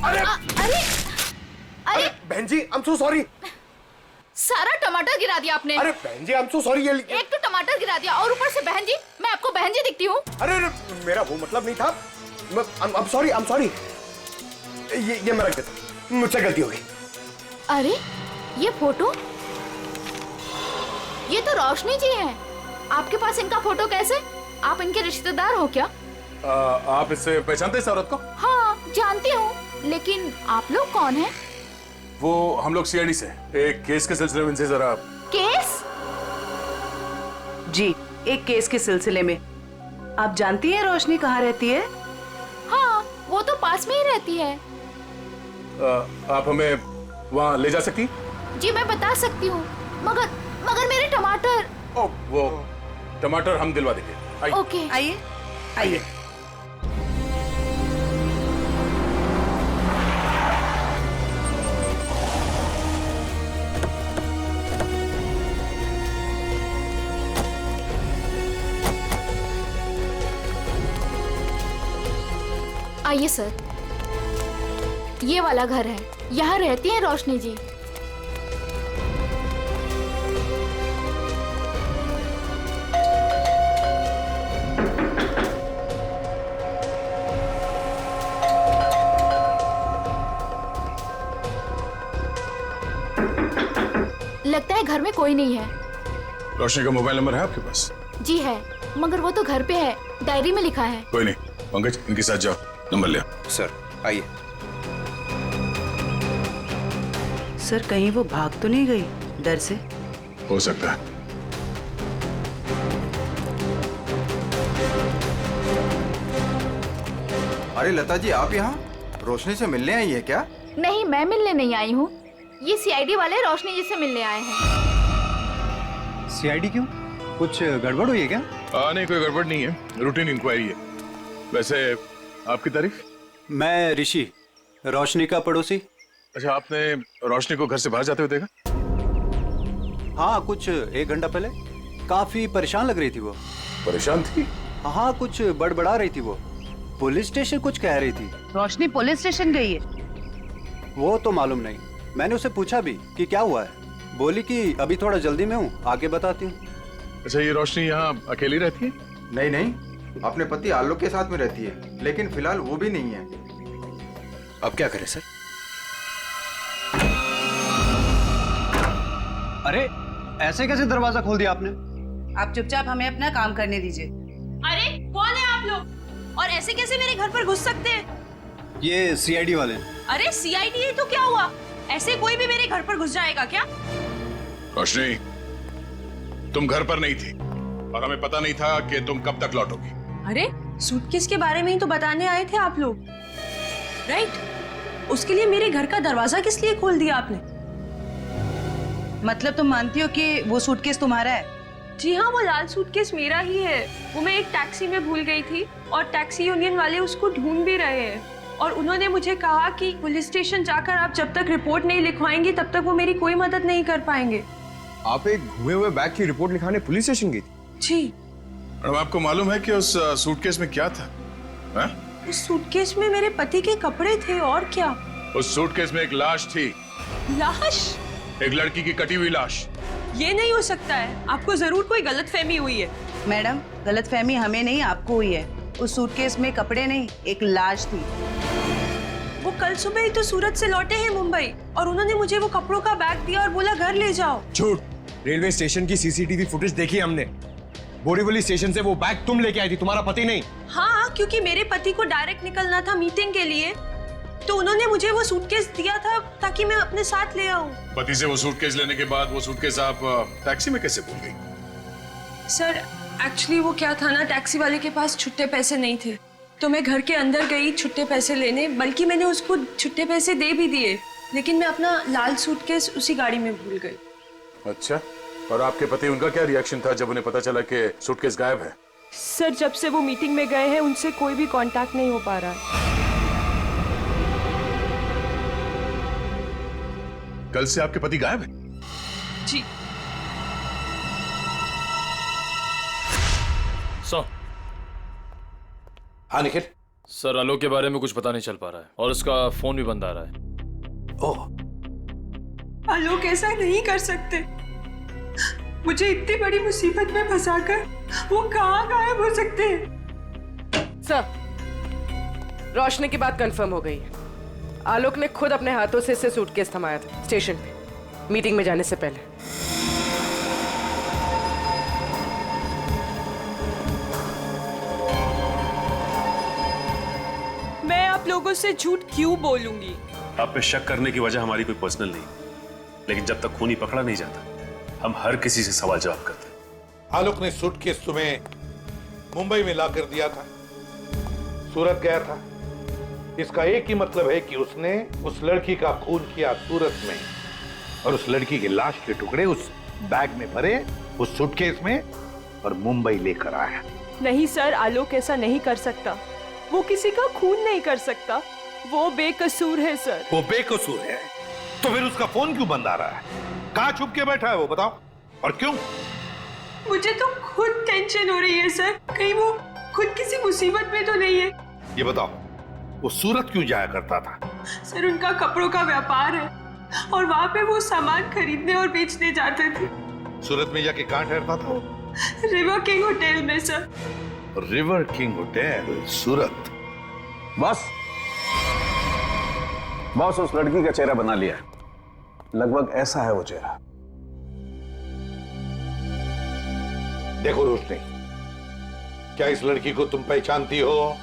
अरे अरे अरे बहन जी, आई एम सो सॉरी। सारा टमाटर गिरा दिया आपने। अरे बहन जी, आई एम सो सॉरी। एक तो टमाटर गिरा दिया और ऊपर से बहन जी, मैं आपको बहन जी दिखती हूँ? अरे मेरा वो मतलब नहीं था। I am sorry. ये मैं रख देता हूँ, मुझसे गलती हो गई। अरे ये फोटो, ये तो रोशनी जी हैं। आपके पास इनका फोटो कैसे? आप इनके रिश्तेदार हो क्या? आप इससे पहचानते हैं इस औरत को? हाँ जानती हूँ, लेकिन आप लोग कौन हैं? वो हम लोग सीआईडी से एक केस के सिलसिले में इनसे जरा। केस? जी, एक केस के सिलसिले में। आप जानती हैं रोशनी कहाँ रहती है? हाँ, वो तो पास में ही रहती है। आप हमें वहाँ ले जा सकती? जी मैं बता सकती हूँ, मगर मेरे टमाटर। ओ, वो टमाटर हम दिलवा देंगे। आइए। ओके आइए आइए। आइए सर, ये वाला घर है, यहाँ रहती हैं रोशनी जी। लगता है घर में कोई नहीं है। रोशनी का मोबाइल नंबर है आपके पास? जी है, मगर वो तो घर पे है, डायरी में लिखा है। कोई नहीं, पंकज इनके साथ जाओ, नंबर ले आओ। सर आइए। सर कहीं वो भाग तो नहीं गई डर से? हो सकता है। अरे लता जी, आप यहाँ रोशनी से मिलने आई है क्या? नहीं, मैं मिलने नहीं आई हूँ, ये सीआईडी वाले रोशनी जी से मिलने आए हैं। सीआईडी क्यों? कुछ गड़बड़ हुई है क्या? नहीं, कोई गड़बड़ नहीं है, रूटीन इंक्वायरी है। वैसे आपकी तारीफ? मैं ऋषि, रोशनी का पड़ोसी। अच्छा, आपने रोशनी को घर से बाहर जाते हुए देखा? हाँ, कुछ 1 घंटा पहले। काफी परेशान लग रही थी वो। परेशान थी? हाँ, कुछ बड़बड़ा रही थी वो। पुलिस स्टेशन कुछ कह रही थी। रोशनी पुलिस स्टेशन गई है? वो तो मालूम नहीं, मैंने उसे पूछा भी कि क्या हुआ है। बोली कि अभी थोड़ा जल्दी में हूँ, आगे बताती हूँ। अच्छा, ये रोशनी यहाँ अकेली रहती है? नहीं नहीं, अपने पति आलोक के साथ में रहती है, लेकिन फिलहाल वो भी नहीं है। अब क्या करें सर? अरे ऐसे कैसे दरवाजा खोल दिया आपने? आप चुपचाप हमें अपना काम करने दीजिए। अरे कौन है आप लोग, और ऐसे कैसे मेरे घर पर घुस सकते हैं? ये सीआईडी वाले। अरे सीआईडी है तो क्या हुआ, ऐसे कोई भी मेरे घर पर घुस जाएगा क्या? रोशनी, तुम घर पर नहीं थी और हमें पता नहीं था कि तुम कब तक लौटोगी। अरे सूटकेस के बारे में ही तो बताने आए थे आप लोग, राइट? उसके लिए मेरे घर का दरवाजा किस लिए खोल दिया आपने? मतलब तुम मानती हो कि वो सूटकेस तुम्हारा है? जी हाँ, वो लाल सूटकेस मेरा ही है। वो मैं एक टैक्सी में भूल गई थी और टैक्सी यूनियन वाले उसको ढूंढ भी रहे हैं, और उन्होंने मुझे कहा कि पुलिस स्टेशन जाकर आप जब तक रिपोर्ट नहीं लिखवाएंगी तब तक वो मेरी कोई मदद नहीं कर पाएंगे। आप एक घुमे हुए बैग की रिपोर्ट लिखाने पुलिस स्टेशन गई थी? जी। मैडम, आपको मालूम है कि उस सूटकेस में क्या था? है? उस सूटकेस में मेरे पति के कपड़े थे, और क्या? उस सूटकेस में एक लाश थी। लाश? एक लड़की की कटी हुई लाश। ये नहीं हो सकता है, आपको जरूर कोई गलतफहमी हुई है। मैडम, गलतफहमी हमें नहीं आपको हुई है। उस सूटकेस में कपड़े नहीं, एक लाश थी। वो कल सुबह ही तो सूरत से लौटे हैं मुंबई, और उन्होंने मुझे वो कपड़ों का बैग दिया और बोला घर ले जाओ। झूठ। रेलवे स्टेशन की सीसीटीवी फुटेज देखी हमने। बोरीवली स्टेशन से वो बैग तुम लेके आई थी, तुम्हारा पति नहीं। हाँ, क्योंकि मेरे पति को डायरेक्ट निकलना था मीटिंग के लिए, तो उन्होंने मुझे वो सूटकेस दिया था ताकि मैं अपने साथ ले आऊं। पति से वो सूटकेस लेने के बाद वो सूटकेस आप टैक्सी में कैसे भूल गई? सर एक्चुअली वो क्या था ना, टैक्सी वाले के पास छुट्टे पैसे नहीं थे, तो मैं घर के अंदर गई छुट्टे पैसे लेने, बल्कि मैंने उसको छुट्टे पैसे दे भी दिए, लेकिन मैं अपना लाल सूटकेस उसी गाड़ी में भूल गई। अच्छा, और आपके पति, उनका क्या रिएक्शन था जब उन्हें पता चला कि सूटकेस गायब है? सर जब से वो मीटिंग में गए हैं उनसे कोई भी कांटेक्ट नहीं हो पा रहा है। कल से आपके पति गायब है? जी। हाँ निखिल, सर आलोक के बारे में कुछ पता नहीं चल पा रहा है और उसका फोन भी बंद आ रहा है। ओह, आलोक ऐसा नहीं कर सकते। मुझे इतनी बड़ी मुसीबत में फंसाकर वो कहाँ गायब हो सकते हैं? सर, रोशनी की बात कंफर्म हो गई है। आलोक ने खुद अपने हाथों से इसे सूटकेस थमाया था स्टेशन पे, मीटिंग में जाने से पहले। मैं आप लोगों से झूठ क्यों बोलूंगी? आप पे शक करने की वजह हमारी कोई पर्सनल नहीं, लेकिन जब तक खूनी पकड़ा नहीं जाता हम हर किसी से सवाल जवाब करते हैं। आलोक ने सूटकेस तुम्हें मुंबई में ला कर दिया था, सूरत गया था। इसका एक ही मतलब है कि उसने उस लड़की का खून किया सूरत में, और उस लड़की की लाश के टुकड़े उस बैग में भरे, उस सूटकेस में, और मुंबई लेकर आया। नहीं सर, आलोक ऐसा नहीं कर सकता। वो किसी का खून नहीं कर सकता। वो बेकसूर है सर। वो बेकसूर है तो फिर उसका फोन क्यों बंद आ रहा है? कहां छुप के बैठा है वो, बताओ, और क्यों? मुझे तो खुद टेंशन हो रही है सर, कहीं वो खुद किसी मुसीबत में तो नहीं है। ये बताओ, वो सूरत क्यों जाया करता था? सर, उनका कपड़ों का व्यापार है और वहाँ पे वो सामान खरीदने और बेचने जाते थे। सूरत में जाके कहां ठहरता था वो? रिवर किंग होटल में सर। रिवर किंग होटल, सूरत। बॉस उस लड़की का चेहरा बना लिया, लगभग ऐसा है वो चेहरा। देखो रोशनी, क्या इस लड़की को तुम पहचानती हो?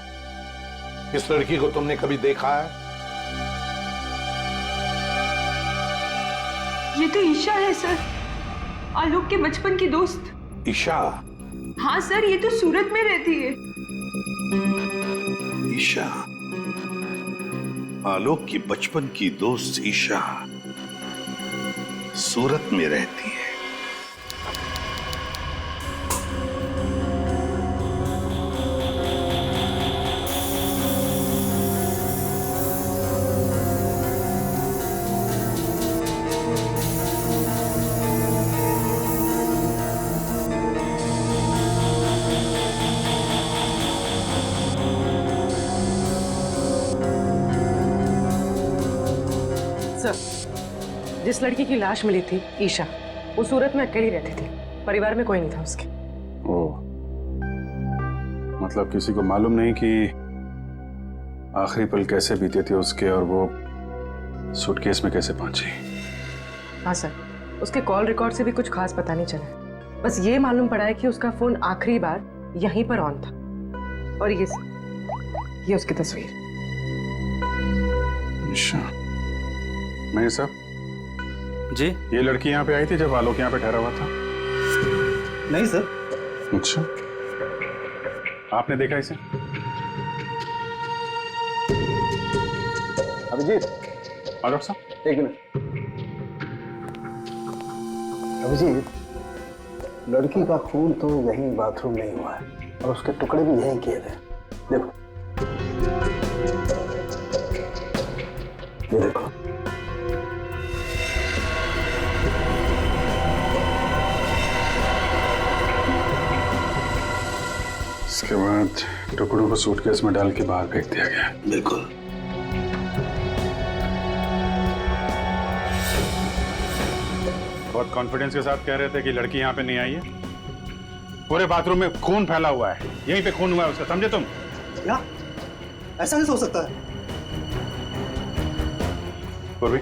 इस लड़की को तुमने कभी देखा है? ये तो ईशा है सर, आलोक के बचपन की दोस्त। ईशा? हाँ सर, ये तो सूरत में रहती है। ईशा, आलोक की बचपन की दोस्त ईशा सूरत में रहती है। सर, जिस लड़की की लाश मिली थी ईशा, वो सूरत में अकेली रहती थी, परिवार में कोई नहीं था उसके। ओह, मतलब किसी को मालूम नहीं कि आखिरी पल कैसे बीते थे उसके और वो सूटकेस में कैसे पहुंची। हाँ सर, उसके कॉल रिकॉर्ड से भी कुछ खास पता नहीं चला। बस ये मालूम पड़ा है कि उसका फोन आखिरी बार यहीं पर ऑन था। और ये उसकी तस्वीर। अच्छा, मैं सब जी, ये लड़की यहाँ पे आई थी जब आलोक यहाँ पे ठहरा हुआ था? नहीं सर। अच्छा, आपने देखा इसे? अभिजीत, डॉक्टर साहब एक मिनट। अभिजीत, लड़की का खून तो यहीं बाथरूम में ही हुआ है और उसके टुकड़े भी यहीं किए थे। देखो, ये देखो। इसके बाद टुकड़ों को सूटकेस में डाल के बाहर फेंक दिया गया। बिल्कुल। बहुत कॉन्फिडेंस के साथ कह रहे थे कि लड़की यहाँ पे नहीं आई है। पूरे बाथरूम में खून फैला हुआ है, यहीं पे खून हुआ है उसका, समझे तुम? क्या? ऐसा नहीं हो सकता है। पूर्वी,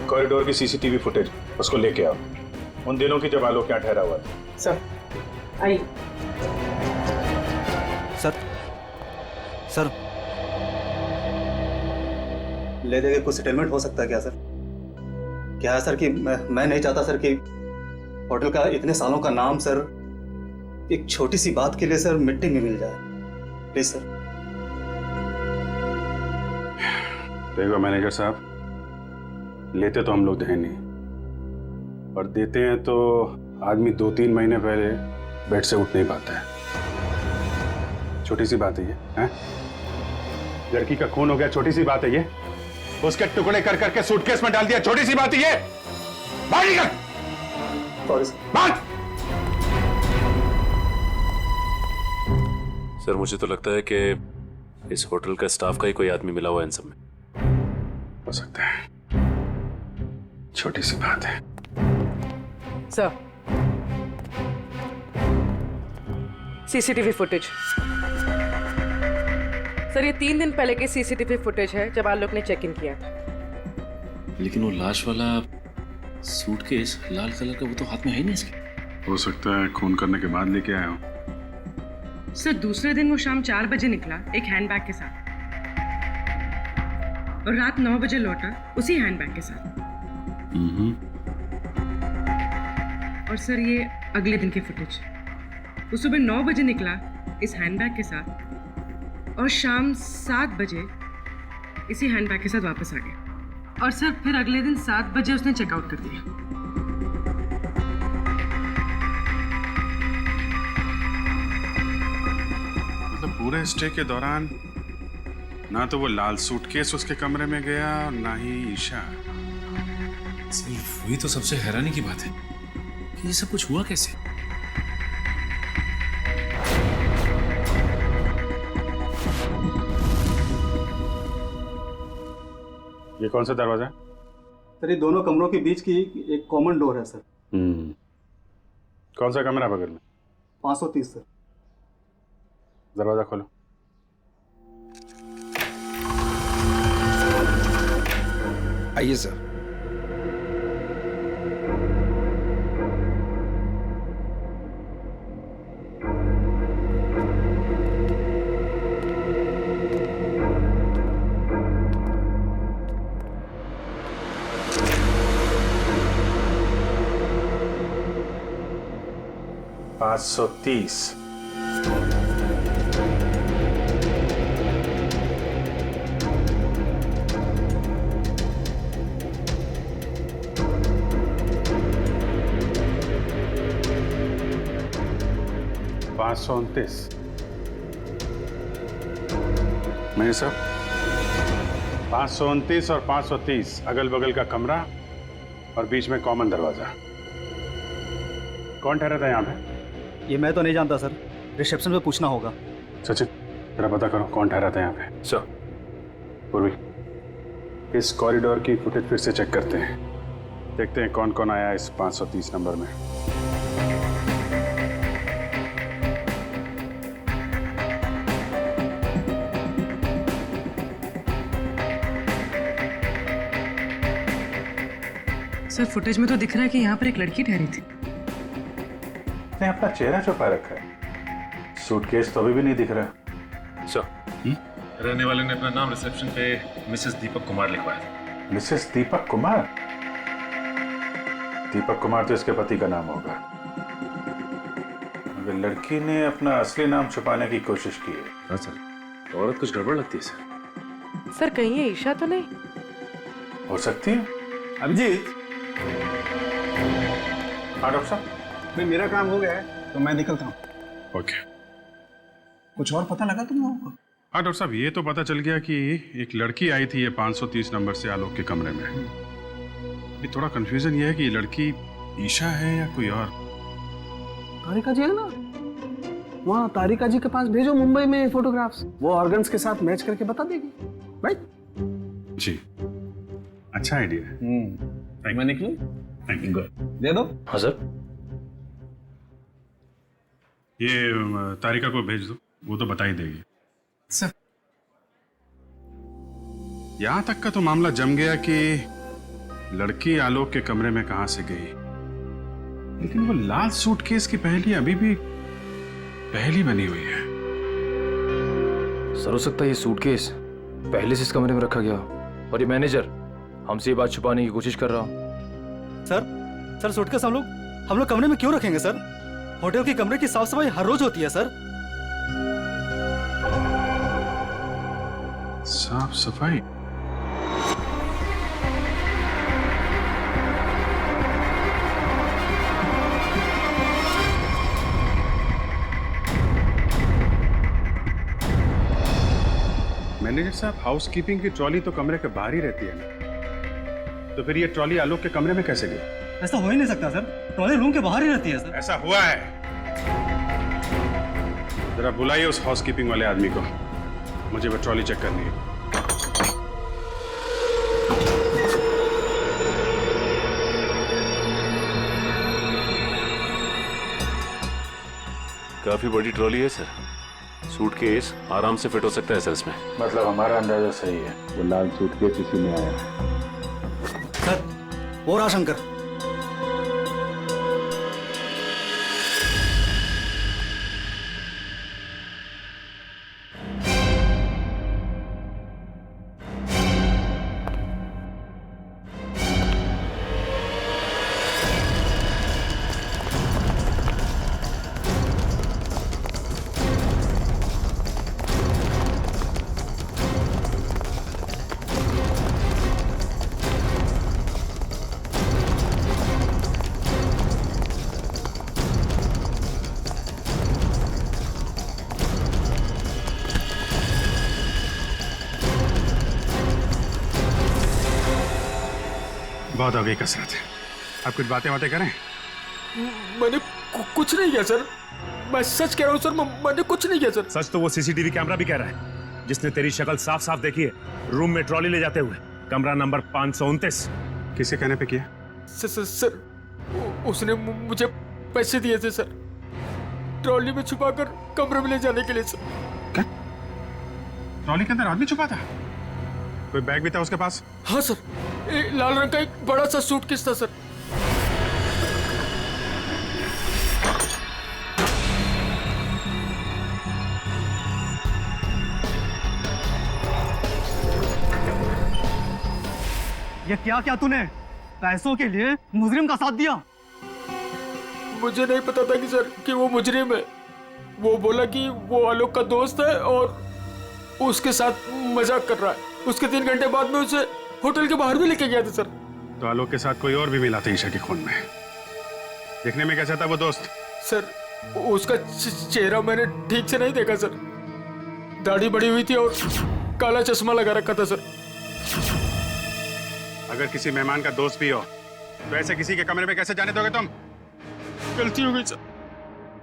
कॉरिडोर की सीसीटीवी फुटेज उसको लेके आओ, उन दिनों की जब आलोक यहाँ ठहरा हुआ था। सर, आई। सर, ले देके कुछ सेटलमेंट हो सकता है क्या सर? क्या है सर कि मैं नहीं चाहता सर कि होटल का इतने सालों का नाम सर एक छोटी सी बात के लिए सर मिट्टी में मिल जाए। Please sir. देखो मैनेजर साहब, लेते तो हम लोग हैं नहीं, और देते हैं तो आदमी 2-3 महीने पहले बेड से उठ नहीं पाता है। छोटी सी बात है ये, हैं? लड़की का खून हो गया, छोटी सी बात है ये। उसके टुकड़े कर करके सूटकेस में डाल दिया, छोटी सी बात है ये। बाहर निकल। सर मुझे तो लगता है कि इस होटल का स्टाफ का ही कोई आदमी मिला हुआ है इन सब में। हो सकता है, छोटी सी बात है। Sir, CCTV footage. सर, ये 3 दिन पहले की सीसीटीवी फुटेज है जब आलोक ने चेक इन किया था। लेकिन वो लाश वाला सूटकेस लाल कलर का, वो तो हाथ में है ही नहीं इसके। हो सकता है खून करने के बाद लेके आया हूँ। सर, दूसरे दिन वो शाम 4 बजे निकला एक हैंडबैग के साथ और रात 9 बजे लौटा उसी हैंडबैग के साथ। और सर, ये अगले दिन की फुटेज। वो सुबह 9 बजे निकला इस हैंडबैग के साथ और शाम 7 बजे इसी हैंडबैग के साथ वापस आ गया। और सर, फिर अगले दिन 7 बजे उसने चेकआउट कर दिया। मतलब पूरे स्टे के दौरान ना तो वो लाल सूटकेस उसके कमरे में गया और ना ही ईशा। सिर्फ वही तो सबसे हैरानी की बात है कि ये सब कुछ हुआ कैसे। ये कौन सा दरवाजा है? सर, ये दोनों कमरों के बीच की एक कॉमन डोर है सर। कौन सा कमरा बगल में? 530 सर। दरवाजा खोलो। आइए सर। पाँच 530। नहीं सर, 529 और 530 अगल बगल का कमरा और बीच में कॉमन दरवाजा। कौन ठहरा था यहाँ पे? ये मैं तो नहीं जानता सर, रिसेप्शन पे पूछना होगा। सचिन, जरा पता करो कौन ठहरा था यहाँ पे। सर। पूर्वी, इस कॉरिडोर की फुटेज फिर से चेक करते हैं, देखते हैं कौन कौन आया इस 530 नंबर में। सर, फुटेज में तो दिख रहा है कि यहाँ पर एक लड़की ठहरी थी। ने अपना चेहरा छुपा रखा है, सूटकेस तो अभी भी नहीं दिख रहा। सर, रहने वाले ने अपना नाम रिसेप्शन पे मिसेस दीपक कुमार लिखवाया था। मिसेस दीपक कुमार? दीपक कुमार तो इसके पति का नाम होगा, मगर लड़की ने अपना असली नाम छुपाने की कोशिश की है। हाँ सर, औरत कुछ गड़बड़ लगती है सर। सर, कहीं ये ईशा तो नहीं? हो सकती है। अभिजीत, हाँ डॉक्टर साहब। भाई मेरा काम हो गया है तो मैं निकलता हूँ। ओके। कुछ और पता लगा तुम लोगों को? हाँ डॉक्टर साहब, ये तो पता चल गया कि एक लड़की आई थी ये 530 नंबर से आलोक के कमरे में। अभी थोड़ा कंफ्यूजन ये है कि ये लड़की ईशा है या कोई और। तारिका जी है ना, वहाँ तारिका जी के पास भेजो मुंबई में फोटोग्राफ्स, वो ऑर्गन्स के साथ मैच करके बता देगी। राइट जी, अच्छा आइडिया है। मैं निकलूं? Thank you. दे दो। हाँ सर। ये तारिका को भेज दो, वो तो बता ही देगी सर। यहां तक का तो मामला जम गया कि लड़की आलोक के कमरे में कहां से गई, लेकिन वो लाल सूटकेस की पहेली अभी भी पहेली बनी हुई है। सर, हो सकता है ये सूटकेस पहले से इस कमरे में रखा गया और ये मैनेजर हमसे ये बात छुपाने की कोशिश कर रहा हो। सर सूटकेस हम लोग कमरे में क्यों रखेंगे सर? होटल के कमरे की साफ सफाई हर रोज होती है सर। साफ सफाई? मैनेजर साहब, हाउसकीपिंग की ट्रॉली तो कमरे के बाहर ही रहती है ना, तो फिर ये ट्रॉली आलोक के कमरे में कैसे गई? ऐसा हो ही नहीं सकता सर, ट्रॉली रूम के बाहर ही रहती है सर। ऐसा हुआ है जरा बुलाइए उस हाउसकीपिंग वाले आदमी को, मुझे वो ट्रॉली चेक करनी है। काफी बड़ी ट्रॉली है सर, सूटकेस आराम से फिट हो सकता है सर इसमें। मतलब हमारा अंदाजा सही है, वो लाल सूटकेस इसी में आया है। सर वो रहा शंकर। बहुत हो गई कसरत, आप कुछ बातें करें। मैंने कुछ नहीं किया सर, मैं सच कह रहा हूँ सर, मैंने कुछ नहीं किया सर। सच तो वो सीसीटीवी कैमरा भी कह रहा है, जिसने तेरी शक्ल साफ साफ देखी है रूम में ट्रॉली ले जाते हुए, कमरा नंबर 529। किसके कहने पे किया? सर उसने मुझे पैसे दिए थे सर, ट्रॉली में छुपाकर कमरे में ले जाने के लिए सर। क्या ट्रॉली के अंदर आदमी छुपा था? कोई बैग भी था उसके पास? हाँ सर, लाल रंग का एक बड़ा सा सूटकेस था सर। ये क्या क्या तूने पैसों के लिए मुजरिम का साथ दिया? मुझे नहीं पता था कि सर कि वो मुजरिम है। वो बोला कि वो आलोक का दोस्त है और उसके साथ मजाक कर रहा है। उसके 3 घंटे बाद में उसे होटल के बाहर भी लेके गया था सर। तो आलोक के साथ कोई और भी मिला था ईशा के खून में? देखने में कैसा था वो दोस्त? सर उसका चेहरा मैंने ठीक से नहीं देखा सर, दाढ़ी बड़ी हुई थी और काला चश्मा लगा रखा था सर। अगर किसी मेहमान का दोस्त भी हो तो ऐसे किसी के कमरे में कैसे जाने दोगे तुम? गलती हो गई सर।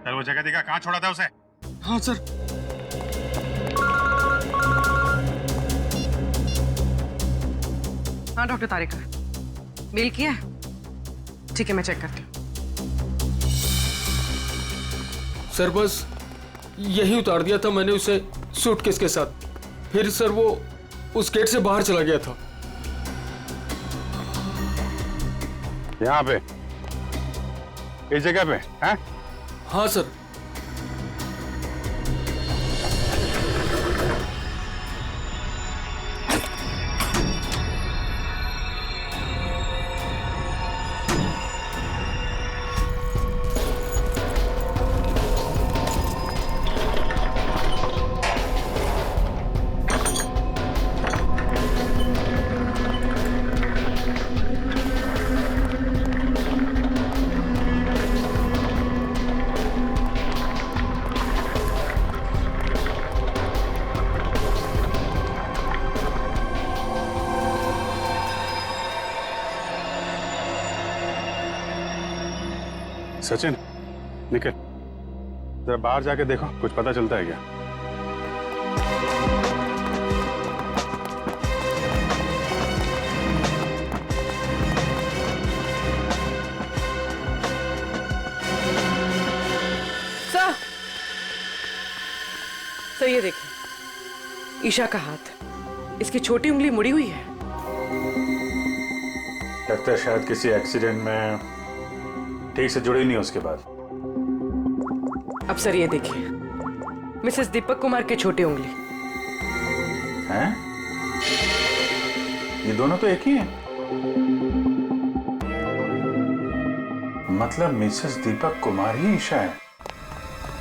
चल वो जगह दिखा, कहाँ छोड़ा था उसे? हाँ सर। हाँ डॉक्टर तारिका, मेल किया है? ठीक है, मैं चेक करती हूँ। सर बस यही उतार दिया था मैंने उसे सूटकेस के साथ, फिर सर वो उस गेट से बाहर चला गया था। यहाँ पे इस जगह पे? हैं? हाँ सर। सचिन निकल, जरा बाहर जाके देखो, कुछ पता चलता है क्या? सर ये देखिए, ईशा का हाथ, इसकी छोटी उंगली मुड़ी हुई है। लगता है शायद किसी एक्सीडेंट में ठीक से जुड़ी नहीं उसके बाद। अब सर ये देखिए, मिसेस दीपक कुमार की छोटी उंगली। हैं? ये दोनों तो एक ही हैं। मतलब मिसेस दीपक कुमार ही ईशा है।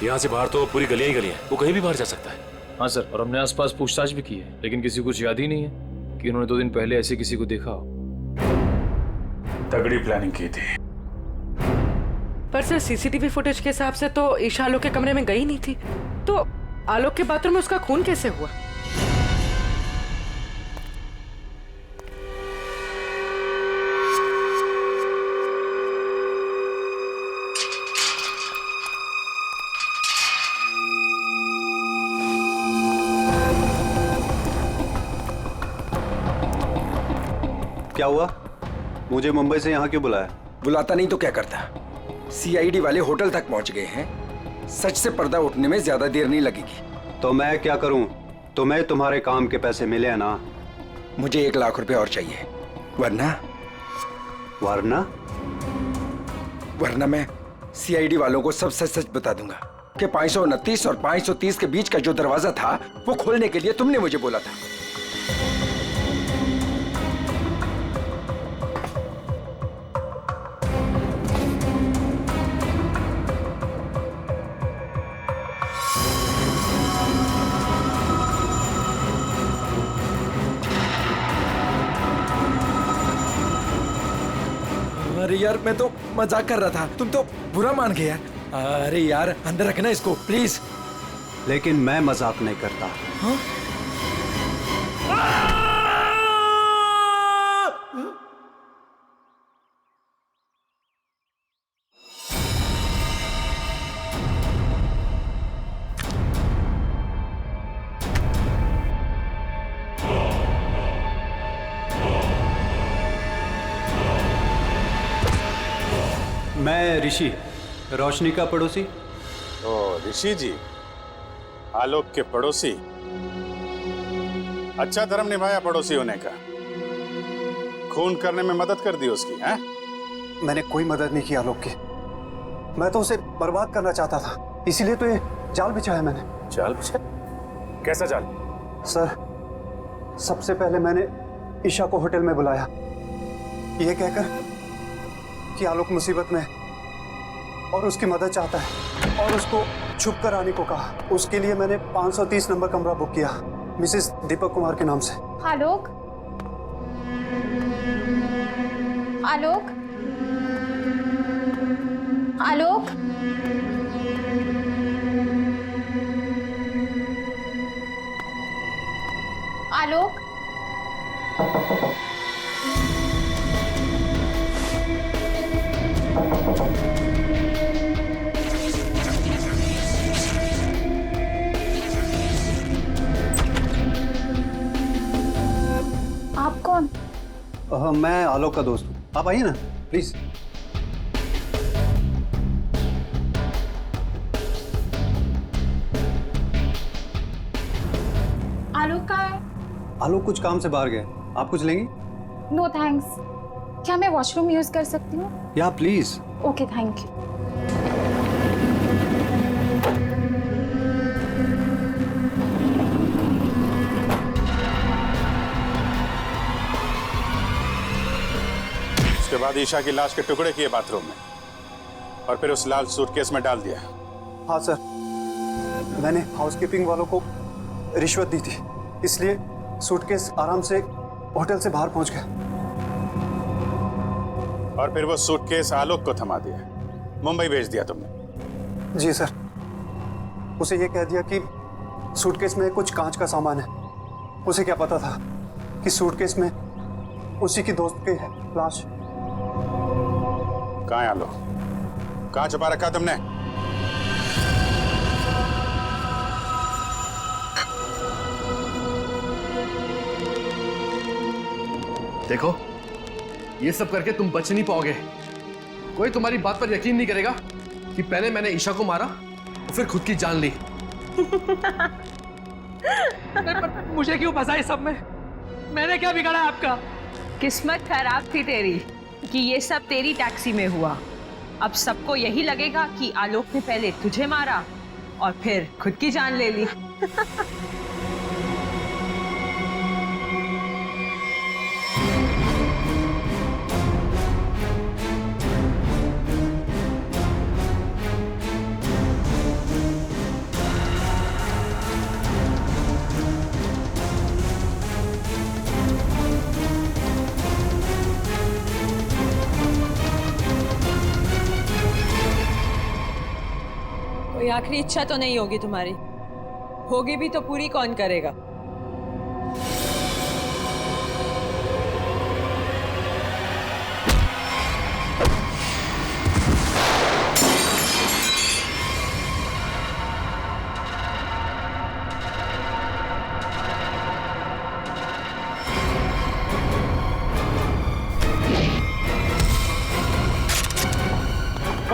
यहाँ से बाहर तो पूरी गलियां ही गलियां हैं, वो कहीं भी बाहर जा सकता है। हाँ सर, और हमने आसपास पूछताछ भी की है, लेकिन किसी को कुछ याद ही नहीं है कि उन्होंने 2 दिन पहले ऐसे किसी को देखा हो। तगड़ी प्लानिंग की थी। पर सर सीसीटीवी फुटेज के हिसाब से तो ईशा आलोक के कमरे में गई नहीं थी, तो आलोक के बाथरूम में उसका खून कैसे हुआ? क्या हुआ? मुझे मुंबई से यहाँ क्यों बुलाया? बुलाता नहीं तो क्या करता? सीआईडी वाले होटल तक पहुंच गए हैं। सच से पर्दा उठने में ज्यादा देर नहीं लगेगी। तो मैं क्या करूं? तुम्हें तुम्हारे काम के पैसे मिले हैं ना? मुझे 1 लाख रुपए और चाहिए, वरना वरना मैं सीआईडी वालों को सब सच सच बता दूंगा कि 529 और 530 के बीच का जो दरवाजा था वो खोलने के लिए तुमने मुझे बोला था। अरे यार, मैं तो मजाक कर रहा था, तुम तो बुरा मान गए यार। अरे यार, अंदर रखना इसको प्लीज। लेकिन मैं मजाक नहीं करता। हाँ? मैं ऋषि, रोशनी का पड़ोसी। ओ ऋषि जी, आलोक के पड़ोसी। अच्छा धर्म निभाया पड़ोसी होने का। खून करने में मदद कर दी उसकी, हैं? मैंने कोई मदद नहीं की आलोक की। मैं तो उसे बर्बाद करना चाहता था, इसीलिए तो ये जाल बिछाया मैंने। जाल बिछाया? कैसा जाल? सर, सबसे पहले मैंने ईशा को होटल में बुलाया, ये कहकर कि आलोक मुसीबत में और उसकी मदद चाहता है, और उसको छुप कर आने को कहा। उसके लिए मैंने 530 नंबर कमरा बुक किया मिसेस दीपक कुमार के नाम से। आलोक, आलोक, आलोक, आलोक, आप कौन? मैं आलोक का दोस्त हूँ। आप आइए ना प्लीज। आलोक कहाँ है? आलोक कुछ काम से बाहर गए। आप कुछ लेंगी? No thanks. क्या मैं वॉशरूम यूज कर सकती हूँ? या प्लीज। Okay, thank you. उसके बाद ईशा की लाश के टुकड़े किए बाथरूम में, और फिर उस लाल सूटकेस में डाल दिया। हाँ सर, मैंने हाउसकीपिंग वालों को रिश्वत दी थी, इसलिए सूटकेस आराम से होटल से बाहर पहुंच गया। और फिर वो सूटकेस आलोक को थमा दिया, मुंबई भेज दिया तुमने। जी सर, उसे ये कह दिया कि सूटकेस में कुछ कांच का सामान है। उसे क्या पता था कि सूटकेस में उसी की दोस्त की है लाश। कहाँ है आलोक? कहाँ छुपा रखा तुमने? देखो, ये सब करके तुम बच नहीं पाओगे। कोई तुम्हारी बात पर यकीन नहीं करेगा कि पहले मैंने ईशा को मारा और फिर खुद की जान ली। मुझे क्यों फंसा इस सब में? मैंने क्या बिगाड़ा आपका? किस्मत खराब थी तेरी कि ये सब तेरी टैक्सी में हुआ। अब सबको यही लगेगा कि आलोक ने पहले तुझे मारा और फिर खुद की जान ले ली। कोई आखिरी इच्छा तो नहीं होगी तुम्हारी? होगी भी तो पूरी कौन करेगा?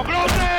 पकड़ो उसे।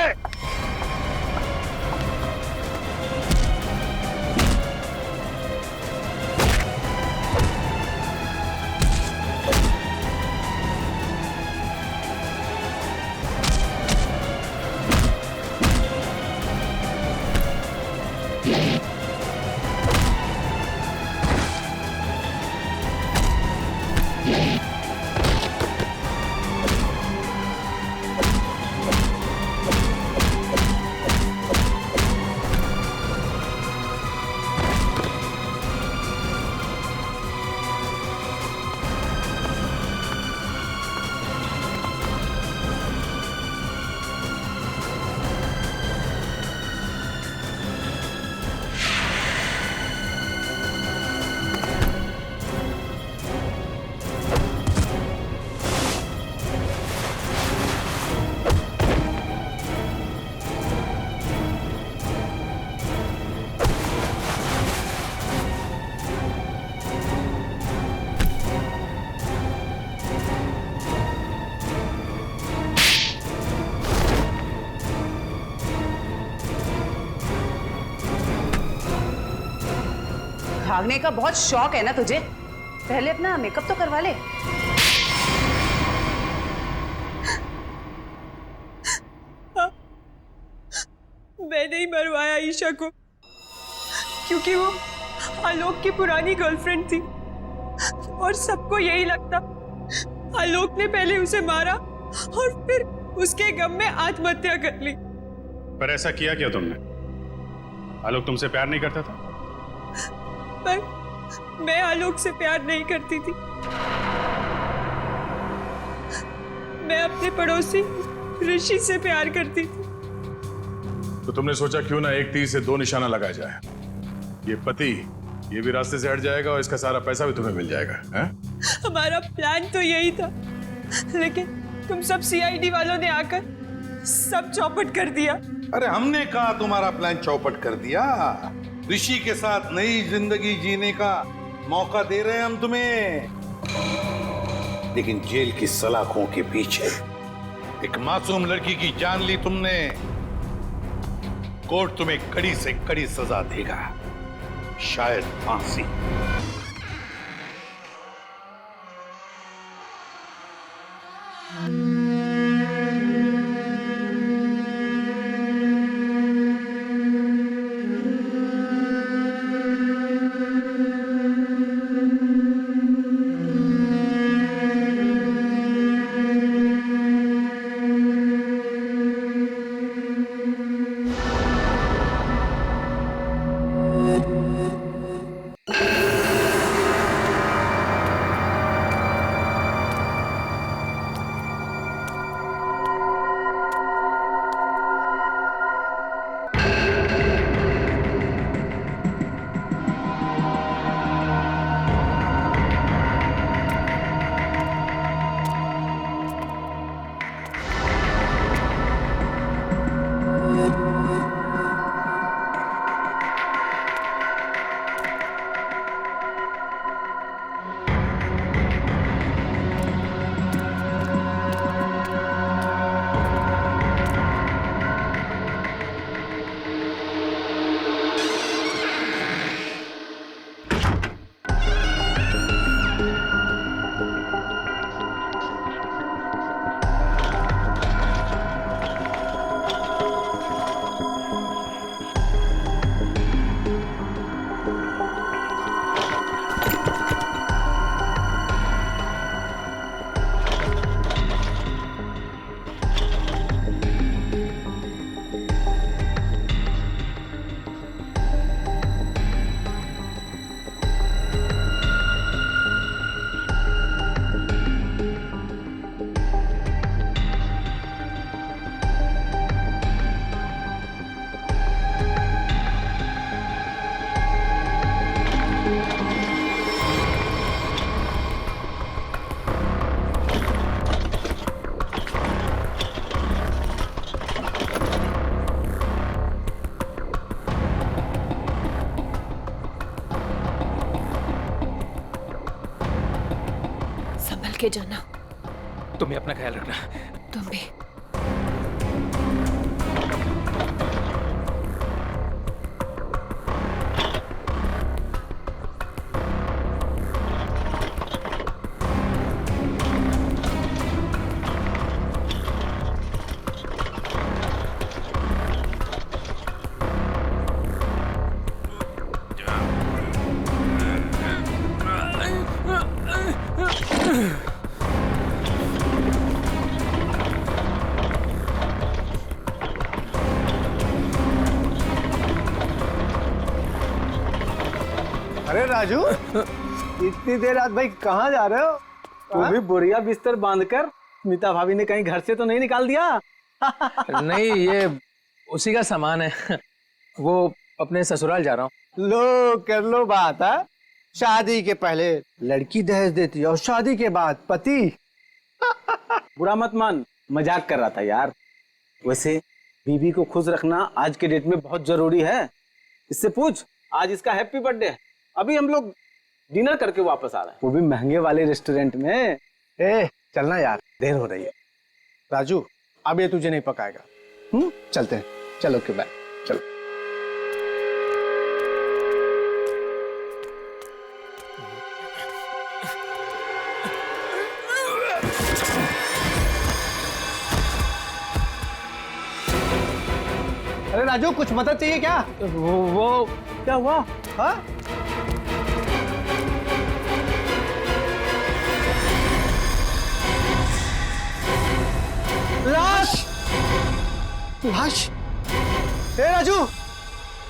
भागने का बहुत शौक है ना तुझे? पहले अपना मेकअप तो करवा ले। मैं नहीं मरवाया ईशा को, क्योंकि वो आलोक की पुरानी गर्लफ्रेंड थी और सबको यही लगता आलोक ने पहले उसे मारा और फिर उसके गम में आत्महत्या कर ली। पर ऐसा किया क्या तुमने? आलोक तुमसे प्यार नहीं करता था? पर मैं आलोक से प्यार नहीं करती थी। मैं अपने पड़ोसी ऋषि से प्यार करती थी। तो तुमने सोचा क्यों ना एक तीर से दो निशाना लगाया जाए। ये पति ये भी रास्ते से हट जाएगा और इसका सारा पैसा भी तुम्हें मिल जाएगा, हैं? हमारा प्लान तो यही था, लेकिन तुम सब सीआईडी वालों ने आकर सब चौपट कर दिया। अरे हमने कहा तुम्हारा प्लान चौपट कर दिया। ऋषि के साथ नई जिंदगी जीने का मौका दे रहे हैं हम तुम्हें, लेकिन जेल की सलाखों के पीछे एक मासूम लड़की की जान ली तुमने। कोर्ट तुम्हें कड़ी से कड़ी सजा देगा, शायद फांसी। के जाना। तुम्हें अपना ख्याल रखना। तुम भी। अरे राजू, इतनी देर रात भाई कहाँ जा रहे हो? वो भी बोरिया बिस्तर बांधकर स्मिता भाभी ने कहीं घर से तो नहीं निकाल दिया? नहीं, ये उसी का सामान है। वो अपने ससुराल जा रहा हूँ। लो कर लो बात है। शादी के पहले लड़की दहेज देती है और शादी के बाद पति। बुरा मत मान, मजाक कर रहा था यार। वैसे बीवी को खुश रखना आज के डेट में बहुत जरूरी है। इससे पूछ, आज इसका हैप्पी बर्थडे है। अभी हम लोग डिनर करके वापस आ रहे हैं, वो भी महंगे वाले रेस्टोरेंट में। चलना यार, देर हो रही है। राजू, अब ये तुझे नहीं पकाएगा। चलते हैं। चलो ओके बाय। चलो। अरे राजू, कुछ मदद चाहिए क्या? वो क्या हुआ? हाँ? लाश! लाश? ए राजू,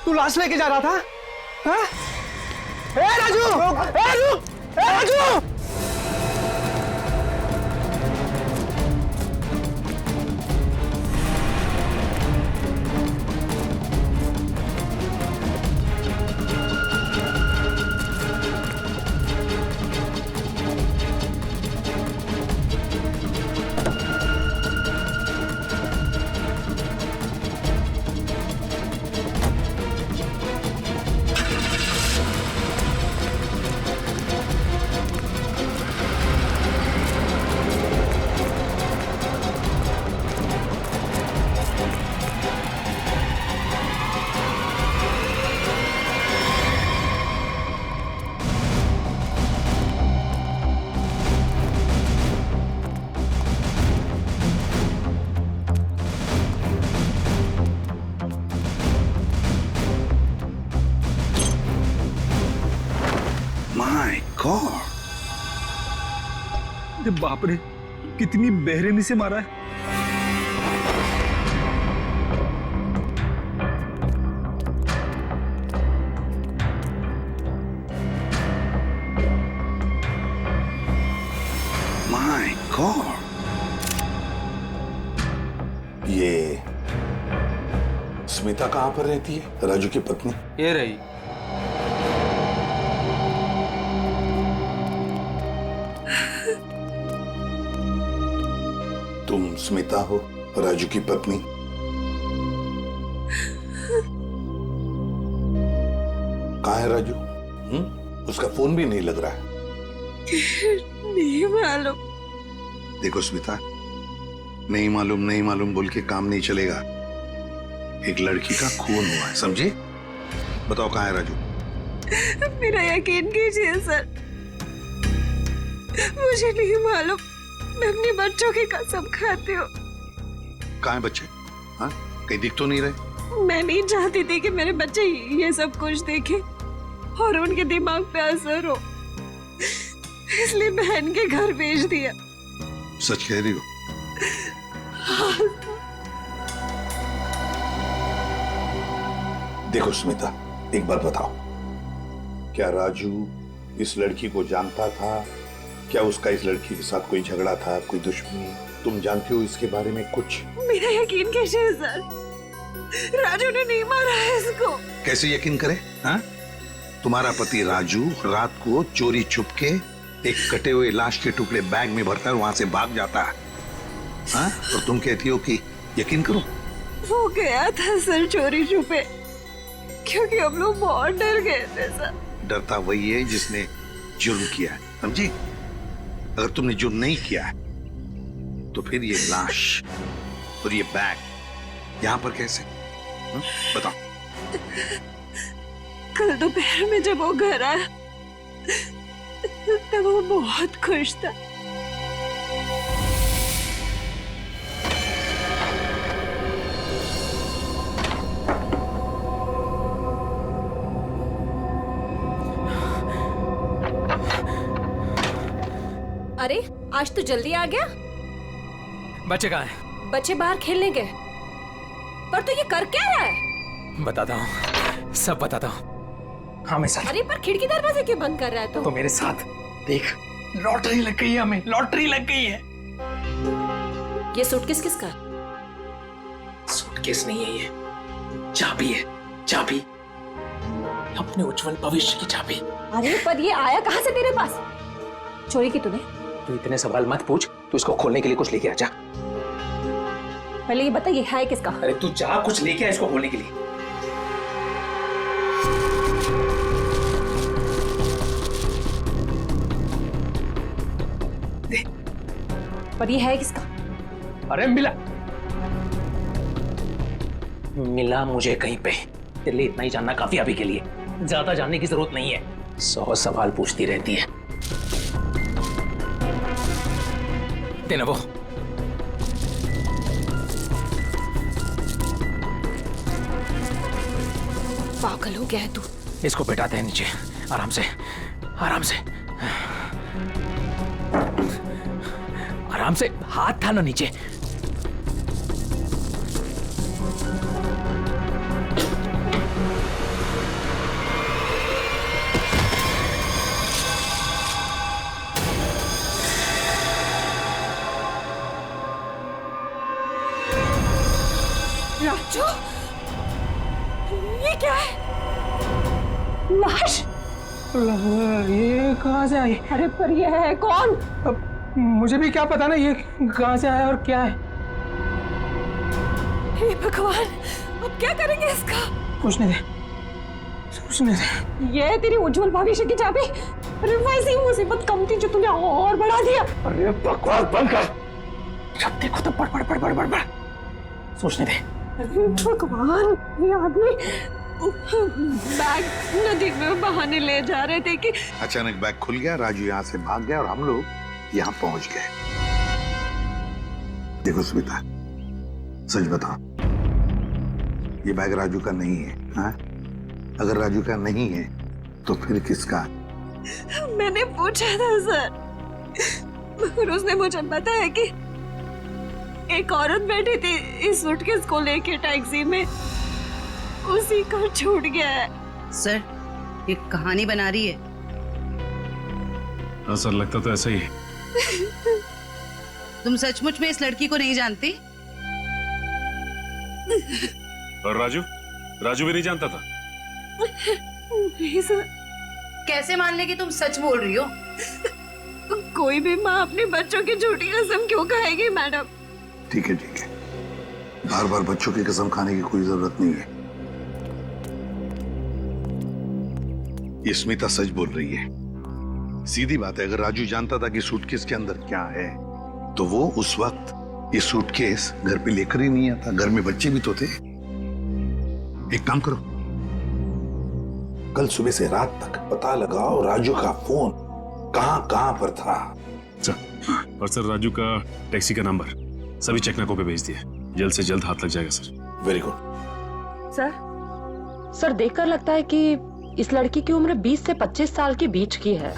तू लाश लेके जा रहा था? हाँ? ए राजू! ए राजू! ए राजू! अरे बाप रे, कितनी बेरहमी से मारा है। माय गॉड, ये स्मिता कहाँ पर रहती है? राजू की पत्नी ये रही। तुम स्मिता हो, राजू की पत्नी? कहाँ है राजू? उसका फोन भी नहीं लग रहा है। नहीं मालूम। देखो स्मिता, नहीं मालूम बोल के काम नहीं चलेगा। एक लड़की का खून हुआ है, समझे? बताओ कहाँ है राजू? मेरा यकीन कीजिए सर, मुझे नहीं मालूम। मैं अपने बच्चों की कसम खाती हूँ। कहाँ है बच्चे? हाँ, कहीं दिख तो नहीं रहे? मैं नहीं चाहती थी कि मेरे बच्चे ये सब कुछ देखें और उनके दिमाग पे असर हो, इसलिए बहन के घर भेज दिया। सच कह रही हो? देखो स्मिता, एक बात बताओ, क्या राजू इस लड़की को जानता था? क्या उसका इस लड़की के साथ कोई झगड़ा था, कोई दुश्मनी? तुम जानती हो इसके बारे में कुछ? मेरा यकीन कीजिए सर, राजू ने नहीं मारा है इसको। कैसे यकीन करे? हाँ? तुम्हारा पति राजू रात को चोरी छुपके एक कटे हुए लाश के टुकड़े बैग में भरता है, वहां से भाग जाता है। हाँ? और तुम कहती हो कि यकीन करो? वो गया था सर चोरी छुपे, क्योंकि हम लोग बहुत डर गए थे सर। डरता वही है जिसने जुर्म किया है, समझी? अगर तुमने जुर्म नहीं किया है तो फिर ये लाश और ये बैग यहाँ पर कैसे? बताओ। कल दोपहर में जब वो घर आया तब वो बहुत खुश था। अरे आज तो जल्दी आ गया। बच्चे कहाँ हैं? बच्चे बाहर खेलने गए। पर तू ये कर क्या रहा है? बताता हूँ, सब बताता हूँ। हाँ मैं साथ। अरे पर खिड़की दरवाजे क्यों बंद कर रहा है तो मेरे साथ देख, लॉटरी लग गई है हमें, लॉटरी लग गई है। ये सूटकेस किसका? सूटकेस नहीं है ये, चाबी है, चाबी, अपने उज्जवल भविष्य की चाबी। अरे पर ये आया कहाँ से तेरे पास? चोरी की तूने? तू इतने सवाल मत पूछ, तू इसको खोलने के लिए कुछ लेके आ जा। पहले ये बता ये है किसका? अरे तू जा, कुछ लेके आ इसको खोलने के लिए। पर ये है किसका? अरे मिला मुझे कहीं पे। तेरे लिए इतना ही जानना काफी अभी के लिए, ज्यादा जानने की जरूरत नहीं है। 100 सवाल पूछती रहती है। देना वो। पागल हो गया है तू। इसको बैठाते हैं नीचे, आराम से, आराम से, आराम से। हाथ था ना नीचे। राजू, ये क्या है? लाश? ये कहाँ से आई? अरे पर ये है कौन? अब मुझे भी क्या पता ना ये कहाँ से आया और क्या है। हे भगवान, अब क्या करेंगे इसका? कुछ नहीं दे, कुछ नहीं दे। ये है तेरी उज्जवल भविष्य की चाबी। अरे वैसी ही मुसीबत कम थी जो तूने और बढ़ा दिया। अरे बकवास बंद कर। जब देखो तो बड़ बड़ बड़ बड़ बड़ बड़। सोचने दे। भगवान, ये आदमी बैग नदी में बहाने ले जा रहे थे कि अचानक बैग खुल गया, राजू यहाँ से भाग गया और हम लोग यहाँ पहुंच गए। देखो स्मिता, सच बताओ, ये बैग राजू का नहीं है। हाँ? अगर राजू का नहीं है तो फिर किसका? मैंने पूछा था सर, मगर उसने मुझे बताया कि एक औरत बैठी थी इस सूटकेस को लेके टैक्सी में, उसी को छूट गया है। सर, ये कहानी बना रही है। हाँ सर, लगता तो ऐसा ही है। तुम सचमुच में इस लड़की को नहीं जानती? और राजू भी नहीं जानता था? नहीं सर। कैसे मान ले कि तुम सच बोल रही हो? कोई भी माँ अपने बच्चों की झूठी कसम क्यों खाएगी मैडम? ठीक है, बार बार बच्चों की कसम खाने की कोई जरूरत नहीं है। ये स्मिता सच बोल रही है। सीधी बात है, अगर राजू जानता था कि सूटकेस के अंदर क्या है तो वो उस वक्त ये सूटकेस घर पे लेकर ही नहीं आता। घर में बच्चे भी तो थे। एक काम करो, कल सुबह से रात तक पता लगाओ राजू का फोन कहां पर था। और सर, राजू का टैक्सी का नंबर सभी चेकनाकों पे भेज दिया। जल्द से जल्द हाथ लग जाएगा सर। Very good. सर देखकर लगता है कि इस लड़की की उम्र 20 से 25 साल के बीच की है।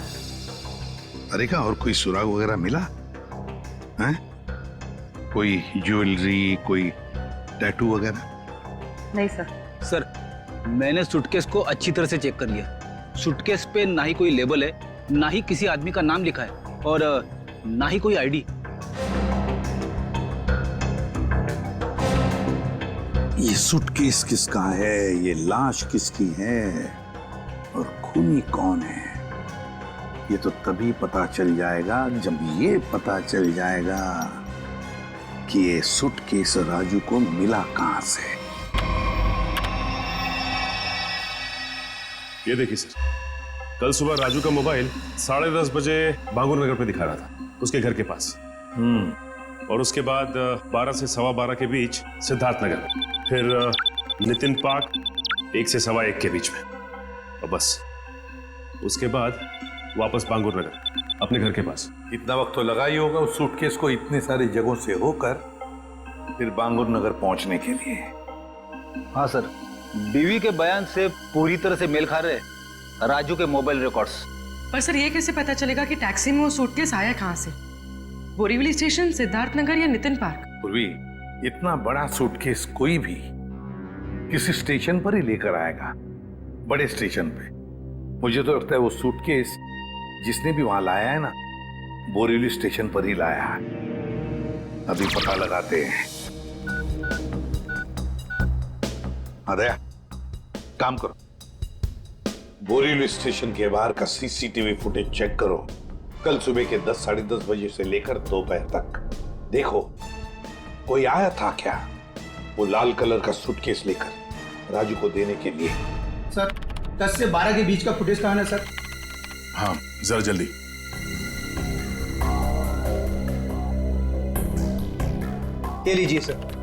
अरे का और कोई सुराग वगैरह मिला है? कोई ज्वेलरी, कोई टैटू वगैरह? नहीं सर। सर, मैंने सूटकेस को अच्छी तरह से चेक कर लिया। सूटकेस पे ना ही कोई लेबल है, ना ही किसी आदमी का नाम लिखा है और ना ही कोई आईडी। ये सूटकेस किसका है, ये लाश किसकी है और खूनी कौन है, ये तो तभी पता चल जाएगा जब ये पता चल जाएगा कि ये सूटकेस राजू को मिला कहां से। ये देखिए सर, कल सुबह राजू का मोबाइल 10:30 बजे बांगुर नगर पे दिखा रहा था, उसके घर के पास। और उसके बाद 12 से 12:15 के बीच सिद्धार्थ नगर, फिर नितिन पार्क 1 से 1:15 के बीच में, और बस उसके बाद वापस बांगुर नगर अपने घर के पास। इतना वक्त तो लगा ही होगा उस सूटकेस को इतनी सारी जगहों से होकर फिर बांगुर नगर पहुंचने के लिए। हाँ सर, बीवी के बयान से पूरी तरह से मेल खा रहे राजू के मोबाइल रिकॉर्ड्स। पर सर ये कैसे पता चलेगा कि टैक्सी में वो सूटकेस आया कहाँ से? बोरीवली स्टेशन, सिद्धार्थ नगर या नितिन पार्क? पूर्वी, इतना बड़ा सूटकेस कोई भी किसी स्टेशन पर ही लेकर आएगा, बड़े स्टेशन पे। मुझे तो लगता है वो सूटकेस जिसने भी वहां लाया है ना, बोरीवली स्टेशन पर ही लाया है। अभी पता लगाते हैं। हाँ दया, काम करो, बोरीवली स्टेशन के बाहर का सीसीटीवी फुटेज चेक करो। कल सुबह के 10 साढ़े 10 बजे से लेकर दोपहर तक देखो कोई आया था क्या वो लाल कलर का सूटकेस लेकर राजू को देने के लिए। सर 10 से 12 के बीच का फुटेज कहाँ है सर? हाँ जरा जल्दी। ये लीजिए सर।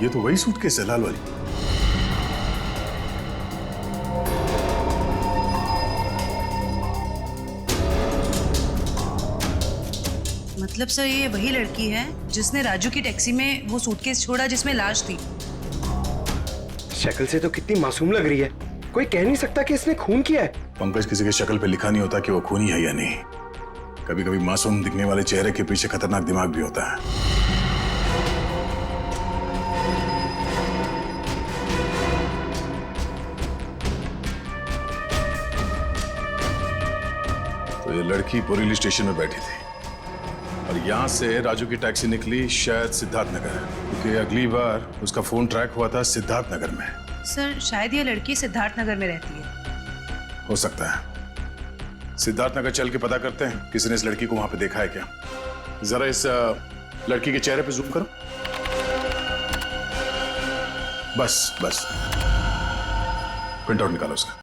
ये तो वही सूटकेस है, लाल वाली। मतलब सर ये वही लड़की है जिसने राजू की टैक्सी में वो सूटकेस छोड़ा जिसमें लाश थी। शक्ल से तो कितनी मासूम लग रही है, कोई कह नहीं सकता कि इसने खून किया है। पंकज, किसी की शक्ल पे लिखा नहीं होता कि वो खूनी है या नहीं। कभी कभी मासूम दिखने वाले चेहरे के पीछे खतरनाक दिमाग भी होता है। तो ये लड़की बोरीवली स्टेशन में बैठी थी और यहाँ से राजू की टैक्सी निकली शायद सिद्धार्थ नगर, क्योंकि अगली बार उसका फोन ट्रैक हुआ था सिद्धार्थ नगर में। सर शायद ये लड़की सिद्धार्थ नगर में रहती है। हो सकता है। सिद्धार्थ नगर चल के पता करते हैं किसी ने इस लड़की को वहां पे देखा है क्या। जरा इस लड़की के चेहरे पे जूम करो। बस बस, प्रिंट आउट निकालो उसका।